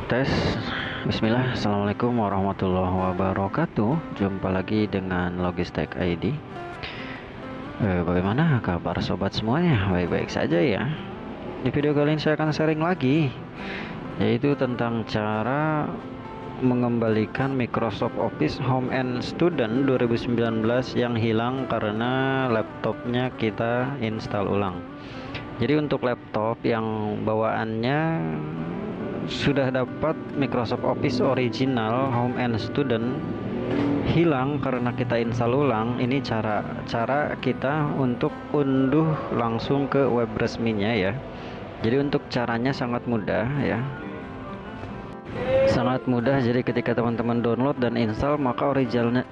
Tes. Bismillah. Assalamualaikum warahmatullahi wabarakatuh. Jumpa lagi dengan Logistek ID. Bagaimana kabar sobat semuanya? Baik-baik saja ya. Di video kali ini saya akan sharing lagi, yaitu tentang cara mengembalikan Microsoft Office Home and Student 2019 yang hilang karena laptopnya kita install ulang. Jadi untuk laptop yang bawaannya sudah dapat Microsoft Office original Home and Student hilang karena kita install ulang, ini cara kita untuk unduh langsung ke web resminya ya. Jadi untuk caranya sangat mudah ya, sangat mudah. Jadi ketika teman-teman download dan install, maka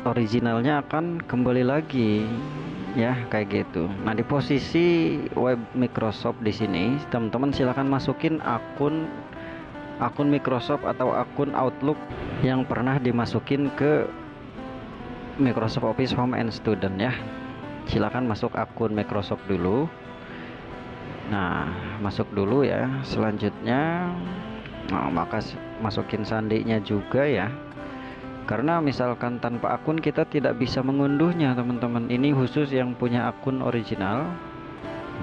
originalnya akan kembali lagi ya, kayak gitu. Nah, di posisi web Microsoft di sini teman-teman silahkan masukin akun Microsoft atau akun Outlook yang pernah dimasukin ke Microsoft Office Home and Student ya. Silakan masuk akun Microsoft dulu. Nah, masuk dulu ya. Selanjutnya maka masukin sandinya juga ya. Karena misalkan tanpa akun kita tidak bisa mengunduhnya, teman-teman. Ini khusus yang punya akun original.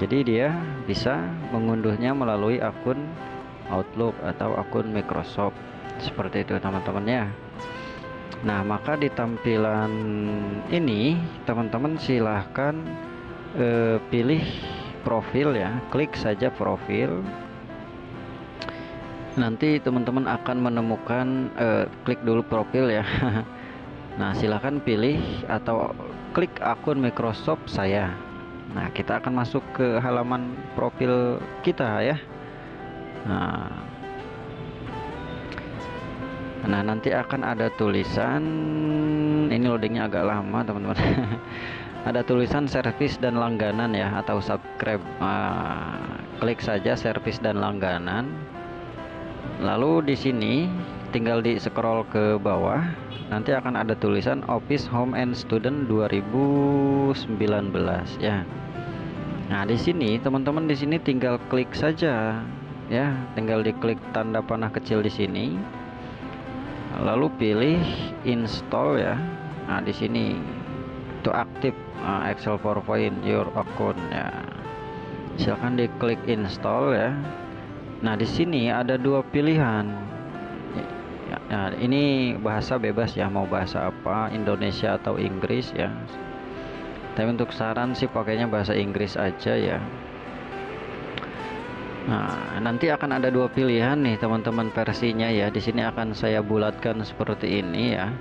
Jadi dia bisa mengunduhnya melalui akun Outlook atau akun Microsoft, seperti itu teman-teman ya. Nah, maka di tampilan ini teman-teman silahkan pilih profil ya, klik saja profil. Nanti teman-teman akan menemukan klik dulu profil ya. Nah, silahkan pilih atau klik akun Microsoft saya. Nah, kita akan masuk ke halaman profil kita ya. Nah, nanti akan ada tulisan, ini loadingnya agak lama teman-teman. Ada tulisan service dan langganan ya, atau subscribe. Klik saja service dan langganan. Lalu di sini tinggal di scroll ke bawah, nanti akan ada tulisan Office Home and Student 2019 ya. Nah, di sini teman-teman di sini tinggal klik saja ya, tinggal diklik tanda panah kecil di sini, lalu pilih install ya. Nah, di sini to active Excel PowerPoint your account ya, silahkan diklik install ya. Nah, di sini ada dua pilihan ya. Nah, ini bahasa bebas ya, mau bahasa apa, Indonesia atau Inggris ya. Tapi untuk saran sih pakainya bahasa Inggris aja ya. Nah, nanti akan ada dua pilihan nih teman-teman versinya ya. Di sini akan saya bulatkan seperti ini ya.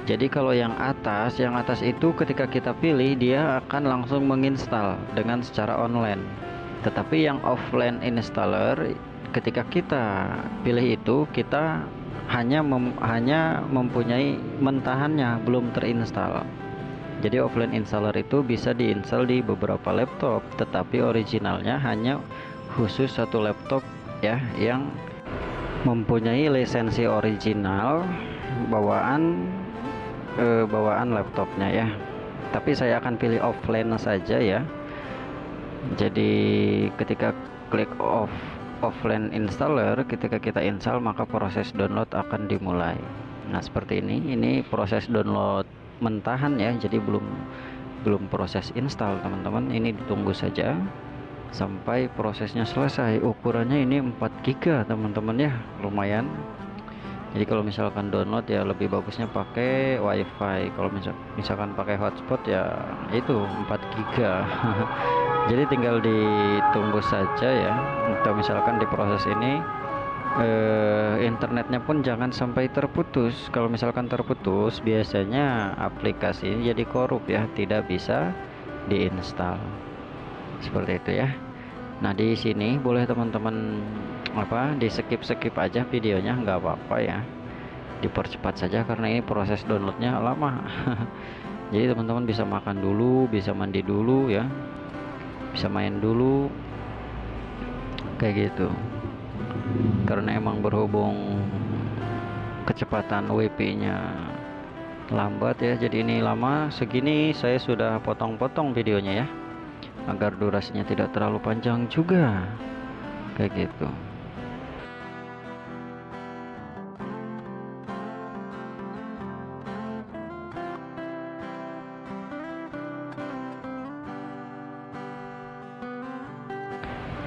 Jadi kalau yang atas itu ketika kita pilih dia akan langsung menginstal dengan secara online. Tetapi yang offline installer ketika kita pilih itu kita hanya mempunyai mentahannya, belum terinstall. Jadi offline installer itu bisa diinstal di beberapa laptop, tetapi originalnya hanya khusus satu laptop ya, yang mempunyai lisensi original bawaan laptopnya ya. Tapi saya akan pilih offline saja ya. Jadi ketika klik offline installer, ketika kita install maka proses download akan dimulai. Nah, seperti ini proses download mentahan ya, jadi belum proses install teman-teman. Ini ditunggu saja sampai prosesnya selesai. Ukurannya ini 4 GB teman-teman ya, lumayan. Jadi kalau misalkan download ya lebih bagusnya pakai WiFi. Kalau misalkan pakai hotspot ya itu 4 GB. Jadi tinggal ditunggu saja ya. Atau misalkan di proses ini internetnya pun jangan sampai terputus. Kalau misalkan terputus biasanya aplikasi jadi korup ya, tidak bisa diinstal. Seperti itu ya. Nah, di sini boleh teman-teman di skip aja videonya, nggak apa-apa ya, dipercepat saja karena ini proses downloadnya lama. Jadi teman-teman bisa makan dulu, bisa mandi dulu ya, bisa main dulu kayak gitu. Karena emang berhubung kecepatan WP nya lambat ya, jadi ini lama. Segini saya sudah potong-potong videonya ya, agar durasinya tidak terlalu panjang juga kayak gitu.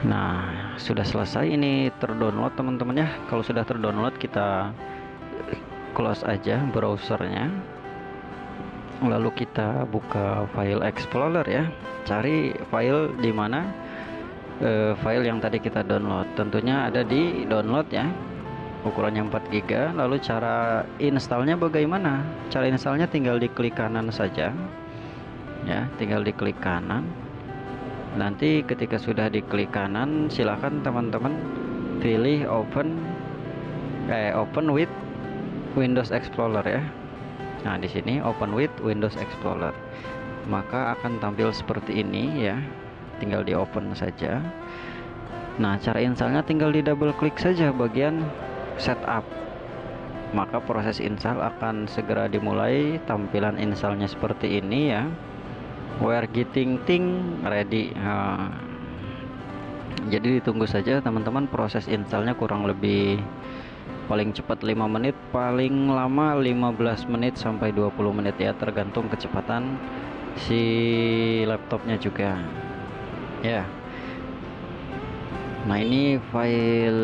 Nah, sudah selesai ini terdownload teman-teman ya. Kalau sudah terdownload, kita close aja browsernya, lalu kita buka file explorer ya, cari file di mana file yang tadi kita download. Tentunya ada di download ya, ukurannya 4 GB. Lalu cara installnya bagaimana? Cara installnya tinggal diklik kanan saja ya, tinggal diklik kanan. Nanti ketika sudah diklik kanan, silakan teman-teman pilih open with Windows Explorer ya. Nah, di sini open with Windows Explorer, maka akan tampil seperti ini ya. Tinggal di open saja. Nah, cara installnya tinggal di double klik saja bagian setup, maka proses install akan segera dimulai. Tampilan installnya seperti ini ya. We're getting thing ready. Jadi ditunggu saja teman-teman, proses installnya kurang lebih paling cepat 5 menit, paling lama 15 menit sampai 20 menit ya, tergantung kecepatan si laptopnya juga ya. Nah, ini file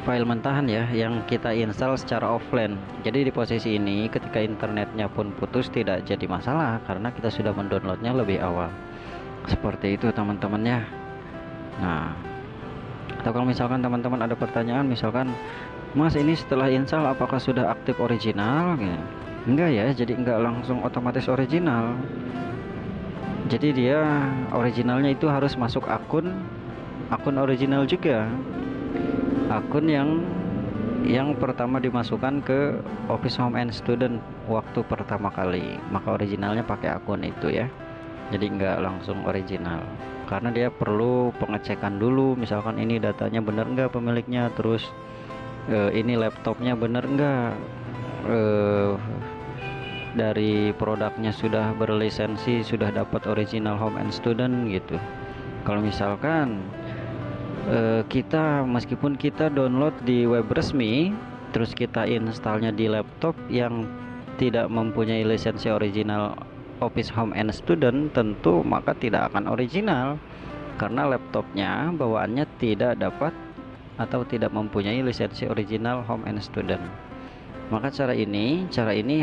mentahan ya yang kita install secara offline. Jadi di posisi ini ketika internetnya pun putus tidak jadi masalah karena kita sudah mendownloadnya lebih awal. Seperti itu teman-teman ya. Nah, atau kalau misalkan teman-teman ada pertanyaan, misalkan Mas, ini setelah install apakah sudah aktif original? Enggak ya, jadi enggak langsung otomatis original. Jadi dia originalnya itu harus masuk akun original juga, akun yang pertama dimasukkan ke Office Home and Student waktu pertama kali, maka originalnya pakai akun itu ya. Jadi nggak langsung original, karena dia perlu pengecekan dulu, misalkan ini datanya benar nggak pemiliknya, terus ini laptopnya benar nggak, dari produknya sudah berlisensi, sudah dapat original Home and Student gitu. Kalau misalkan kita meskipun kita download di web resmi, terus kita installnya di laptop yang tidak mempunyai lisensi original Office Home and Student, tentu maka tidak akan original karena laptopnya bawaannya tidak dapat atau tidak mempunyai lisensi original Home and Student. Maka cara ini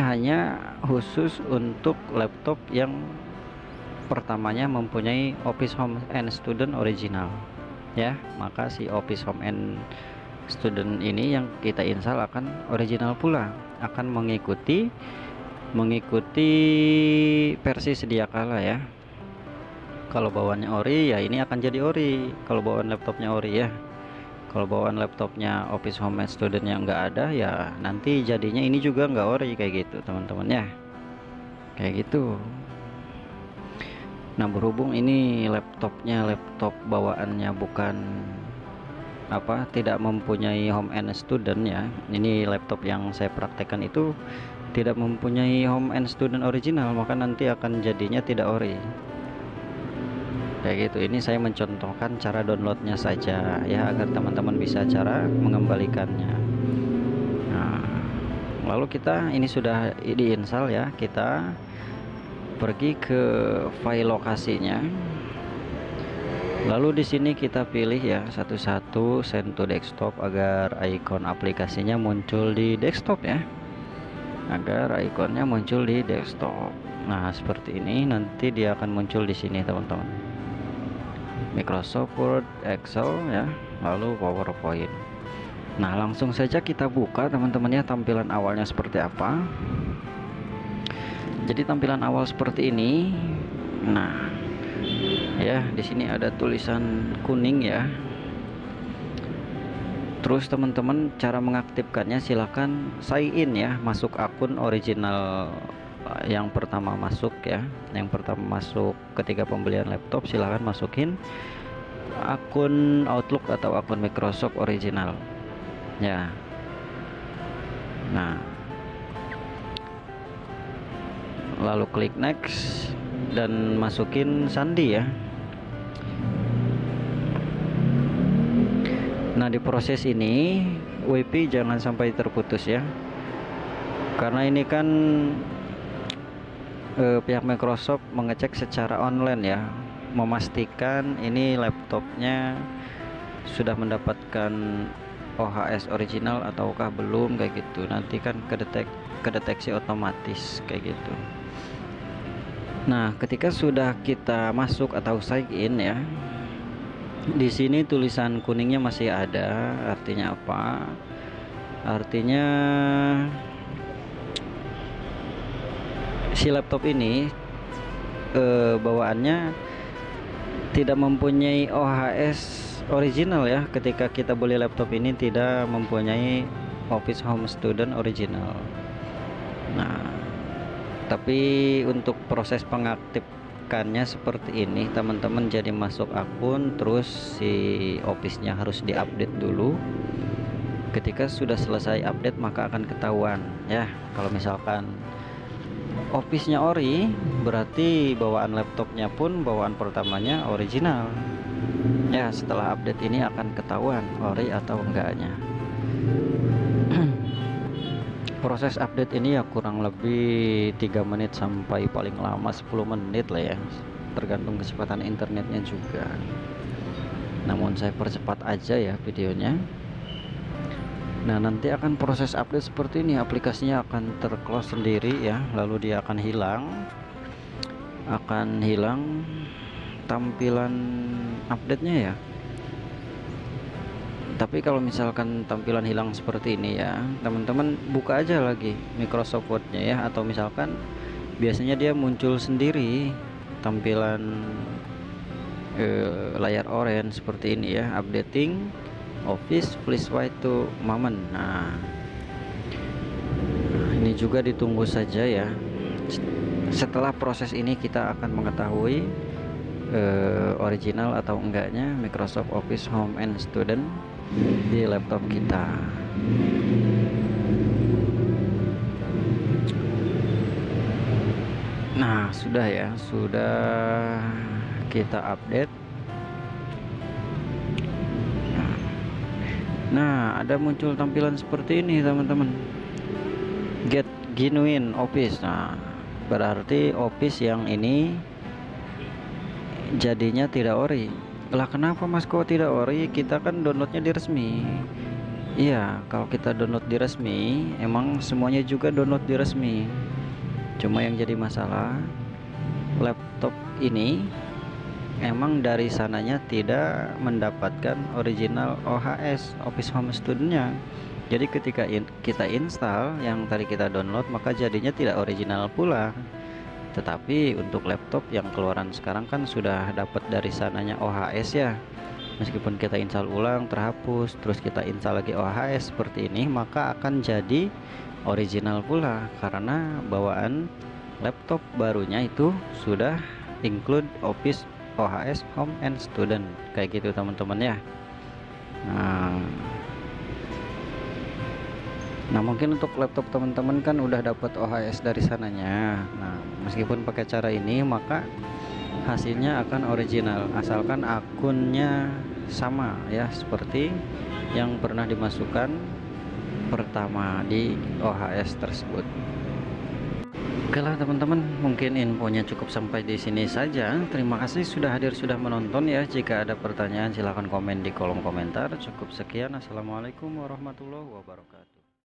hanya khusus untuk laptop yang pertamanya mempunyai Office Home and Student original ya. Maka si Office Home and Student ini yang kita install akan original pula, akan mengikuti versi sedia kala ya. Kalau bawaannya ori ya ini akan jadi ori, kalau bawaan laptopnya ori ya. Kalau bawaan laptopnya Office Home and Student yang enggak ada ya nanti jadinya ini juga enggak ori, kayak gitu teman-teman ya, kayak gitu. Nah, berhubung ini laptop bawaannya bukan tidak mempunyai Home and Student ya, ini laptop yang saya praktekkan itu tidak mempunyai Home and Student original, maka nanti akan jadinya tidak ori, kayak gitu. Ini saya mencontohkan cara downloadnya saja ya, agar teman-teman bisa cara mengembalikannya. Nah, lalu ini sudah diinstal ya, kita pergi ke file lokasinya, lalu di sini kita pilih ya satu-satu send to desktop agar ikon aplikasinya muncul di desktop ya, agar ikonnya muncul di desktop. Nah, seperti ini nanti dia akan muncul di sini teman-teman, Microsoft Word, Excel ya, lalu PowerPoint. Nah, langsung saja kita buka teman-teman ya, tampilan awalnya seperti apa. Jadi tampilan awal seperti ini. Nah, ya di sini ada tulisan kuning ya. Terus teman-teman cara mengaktifkannya silahkan sign in ya, masuk akun original yang pertama masuk ya, yang pertama masuk ketika pembelian laptop, silahkan masukin akun Outlook atau akun Microsoft original ya. Nah, lalu klik next dan masukin sandi ya. Nah, di proses ini WiFi jangan sampai terputus ya, karena ini kan pihak Microsoft mengecek secara online ya, memastikan ini laptopnya sudah mendapatkan OHS original ataukah belum, kayak gitu. Nanti kan kedeteksi otomatis kayak gitu. Nah, ketika sudah kita masuk atau sign in ya, di sini tulisan kuningnya masih ada. Artinya apa? Artinya si laptop ini bawaannya tidak mempunyai OHS original ya. Ketika kita beli laptop ini tidak mempunyai Office Home Student original. Nah, tapi untuk proses pengaktifkannya seperti ini teman-teman. Jadi masuk akun, terus si Office-nya harus diupdate dulu. Ketika sudah selesai update maka akan ketahuan ya. Kalau misalkan Office-nya ori, berarti bawaan laptopnya pun bawaan pertamanya original ya. Setelah update ini akan ketahuan ori atau enggaknya. Proses update ini ya kurang lebih 3 menit sampai paling lama 10 menit lah ya, tergantung kecepatan internetnya juga. Namun saya percepat aja ya videonya. Nah, nanti akan proses update seperti ini. Aplikasinya akan terclose sendiri ya, lalu dia akan hilang tampilan update-nya ya. Tapi kalau misalkan tampilan hilang seperti ini ya, teman-teman buka aja lagi Microsoft Word-nya ya, atau misalkan biasanya dia muncul sendiri tampilan layar orange seperti ini ya, updating Office, please wait to moment. Nah, ini juga ditunggu saja ya. Setelah proses ini kita akan mengetahui original atau enggaknya Microsoft Office Home and Student di laptop kita. Nah, sudah ya, sudah kita update. Nah, ada muncul tampilan seperti ini teman-teman, Get Genuine Office. Nah, berarti Office yang ini jadinya tidak ori. Lah, kenapa mas kok tidak ori? Kita kan downloadnya di resmi. Iya, kalau kita download di resmi emang semuanya juga download di resmi. Cuma yang jadi masalah, laptop ini emang dari sananya tidak mendapatkan original OHS Office Home Student-nya. Jadi ketika kita install yang tadi kita download, maka jadinya tidak original pula. Tetapi untuk laptop yang keluaran sekarang kan sudah dapat dari sananya OHS ya. Meskipun kita install ulang terhapus, terus kita install lagi OHS seperti ini, maka akan jadi original pula, karena bawaan laptop barunya itu sudah include Office OHS Home and Student kayak gitu teman-teman ya. Nah, mungkin untuk laptop teman-teman kan udah dapat OHS dari sananya. Nah, meskipun pakai cara ini maka hasilnya akan original asalkan akunnya sama ya, seperti yang pernah dimasukkan pertama di OHS tersebut. Oke lah teman-teman, mungkin infonya cukup sampai di sini saja. Terima kasih sudah hadir, sudah menonton ya. Jika ada pertanyaan silahkan komen di kolom komentar. Cukup sekian, assalamualaikum warahmatullahi wabarakatuh.